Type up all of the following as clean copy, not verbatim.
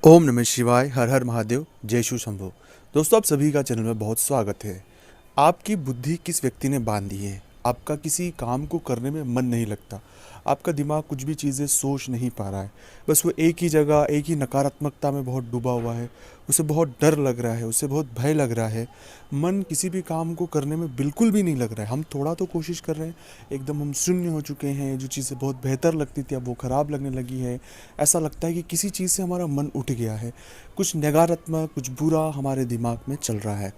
ओम नमः शिवाय। हर हर महादेव। जय शिव शंभो। दोस्तों, आप सभी का चैनल में बहुत स्वागत है। आपकी बुद्धि किस व्यक्ति ने बांध दी है? आपका किसी काम को करने में मन नहीं लगता, आपका दिमाग कुछ भी चीज़ें सोच नहीं पा रहा है, बस वो एक ही जगह एक ही नकारात्मकता में बहुत डूबा हुआ है। उसे बहुत डर लग रहा है, उसे बहुत भय लग रहा है। मन किसी भी काम को करने में बिल्कुल भी नहीं लग रहा है। हम थोड़ा तो कोशिश कर रहे हैं, एकदम हम शून्य हो चुके हैं। जो चीज़ें बहुत बेहतर लगती थी अब वो ख़राब लगने लगी है। ऐसा लगता है कि किसी चीज़ से हमारा मन उठ गया है, कुछ नकारात्मक कुछ बुरा हमारे दिमाग में चल रहा है।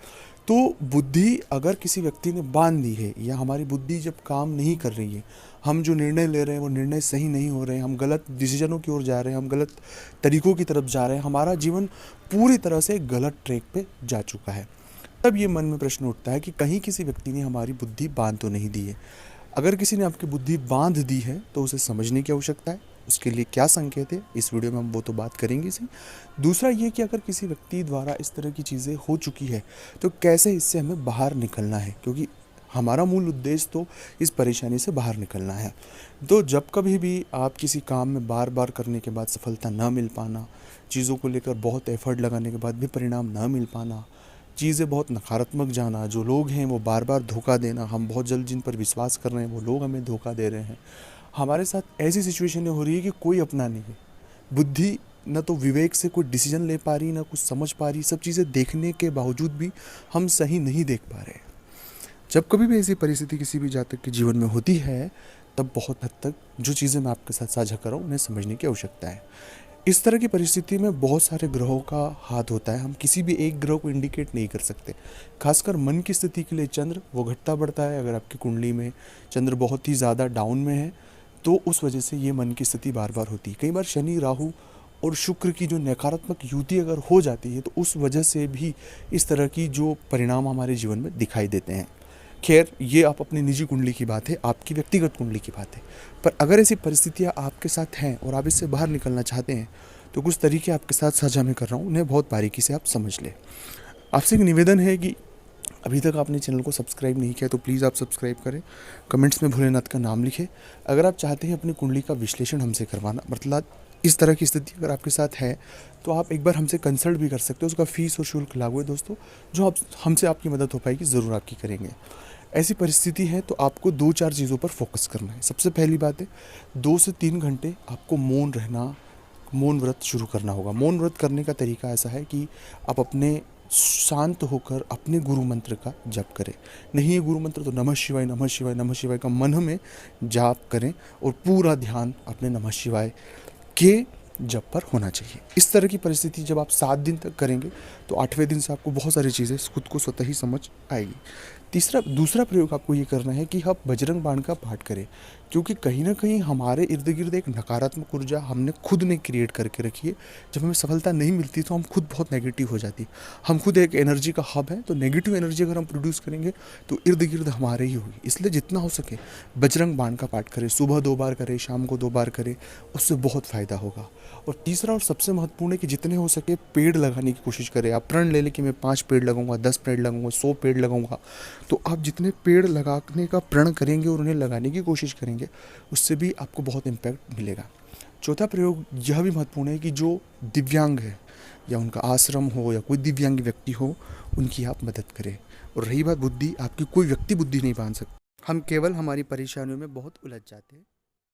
तो बुद्धि अगर किसी व्यक्ति ने बांध दी है, या हमारी बुद्धि जब काम नहीं कर रही है, हम जो निर्णय ले रहे हैं वो निर्णय सही नहीं हो रहे हैं, हम गलत डिसीजनों की ओर जा रहे हैं, हम गलत तरीकों की तरफ जा रहे हैं, हमारा जीवन पूरी तरह से गलत ट्रैक पे जा चुका है, तब ये मन में प्रश्न उठता है कि कहीं किसी व्यक्ति ने हमारी बुद्धि बांध तो नहीं दी है। अगर किसी ने आपकी बुद्धि बांध दी है तो उसे समझने की आवश्यकता है। उसके लिए क्या संकेत है, इस वीडियो में हम वो तो बात करेंगे इसी। दूसरा ये कि अगर किसी व्यक्ति द्वारा इस तरह की चीज़ें हो चुकी है तो कैसे इससे हमें बाहर निकलना है, क्योंकि हमारा मूल उद्देश्य तो इस परेशानी से बाहर निकलना है। तो जब कभी भी आप किसी काम में बार बार करने के बाद सफलता ना मिल पाना, चीज़ों को लेकर बहुत एफर्ट लगाने के बाद भी परिणाम ना मिल पाना, चीज़ें बहुत नकारात्मक जाना, जो लोग हैं वो बार बार धोखा देना, हम बहुत जल्द जिन पर विश्वास कर रहे हैं वो लोग हमें धोखा दे रहे हैं, हमारे साथ ऐसी सिचुएशनें हो रही है कि कोई अपना नहीं है। बुद्धि न तो विवेक से कोई डिसीजन ले पा रही, ना कुछ समझ पा रही। सब चीज़ें देखने के बावजूद भी हम सही नहीं देख पा रहे। जब कभी भी ऐसी परिस्थिति किसी भी जातक के जीवन में होती है, तब बहुत हद तक जो चीज़ें मैं आपके साथ साझा कर रहा हूँ उन्हें समझने की आवश्यकता है। इस तरह की परिस्थिति में बहुत सारे ग्रहों का हाथ होता है, हम किसी भी एक ग्रह को इंडिकेट नहीं कर सकते। खासकर मन की स्थिति के लिए चंद्र वो घटता बढ़ता है। अगर आपकी कुंडली में चंद्र बहुत ही ज़्यादा डाउन में है तो उस वजह से ये मन की स्थिति बार बार होती है। कई बार शनि राहु और शुक्र की जो नकारात्मक युति अगर हो जाती है तो उस वजह से भी इस तरह की जो परिणाम हमारे जीवन में दिखाई देते हैं। खैर, ये आप अपनी निजी कुंडली की बात है, आपकी व्यक्तिगत कुंडली की बात है। पर अगर ऐसी परिस्थितियाँ आपके साथ हैं और आप इससे बाहर निकलना चाहते हैं तो कुछ तरीके आपके साथ साझा मैं कर रहा हूँ, उन्हें बहुत बारीकी से आप समझ लें। आपसे एक निवेदन है कि अभी तक आपने चैनल को सब्सक्राइब नहीं किया तो प्लीज़ आप सब्सक्राइब करें। कमेंट्स में भोलेनाथ का नाम लिखें। अगर आप चाहते हैं अपनी कुंडली का विश्लेषण हमसे करवाना, मतलब इस तरह की स्थिति अगर आपके साथ है तो आप एक बार हमसे कंसल्ट भी कर सकते हो। उसका फीस और शुल्क लागू है दोस्तों। जो आप हमसे आपकी मदद हो पाएगी ज़रूर आपकी करेंगे। ऐसी परिस्थिति है तो आपको 2-4 चीज़ों पर फोकस करना है। सबसे पहली बात है, 2 से 3 घंटे आपको मौन रहना, मौन व्रत शुरू करना होगा। मौन व्रत करने का तरीका ऐसा है कि आप अपने शांत होकर अपने गुरु मंत्र का जप करें। नहीं है गुरु मंत्र तो नमः शिवाय नमः शिवाय नमः शिवाय का मन में जाप करें और पूरा ध्यान अपने नमः शिवाय के जप पर होना चाहिए। इस तरह की परिस्थिति जब आप 7 दिन तक करेंगे तो 8वें दिन से आपको बहुत सारी चीज़ें खुद को स्वतः ही समझ आएगी। दूसरा प्रयोग आपको ये करना है कि आप बजरंग बाण का पाठ करें, क्योंकि कहीं ना कहीं हमारे इर्द गिर्द एक नकारात्मक ऊर्जा हमने खुद ने क्रिएट करके रखी है। जब हमें सफलता नहीं मिलती तो हम खुद बहुत नेगेटिव हो जाती। हम खुद एक एनर्जी का हब है, तो नेगेटिव एनर्जी अगर हम प्रोड्यूस करेंगे तो इर्द गिर्द हमारे ही होगी। इसलिए जितना हो सके बजरंग बाण का पाठ करें। सुबह 2 बार करें, शाम को 2 बार करें, उससे बहुत फ़ायदा होगा। और तीसरा और सबसे महत्वपूर्ण है कि जितने हो सके पेड़ लगाने की कोशिश करें। आप प्रण ले लें कि मैं 5 पेड़ लगाऊंगा, 10 पेड़ लगाऊंगा, 100 पेड़ लगाऊंगा। तो आप जितने पेड़ लगाने का प्रण करेंगे और उन्हें लगाने की कोशिश करेंगे, उससे भी आपको बहुत इम्पैक्ट मिलेगा। चौथा प्रयोग यह भी महत्वपूर्ण है कि जो दिव्यांग है या उनका आश्रम हो या कोई दिव्यांग व्यक्ति हो, उनकी आप मदद करें। और रही बात बुद्धि, आपकी कोई व्यक्ति बुद्धि नहीं बांध सकता। हम केवल हमारी परेशानियों में बहुत उलझ जाते हैं।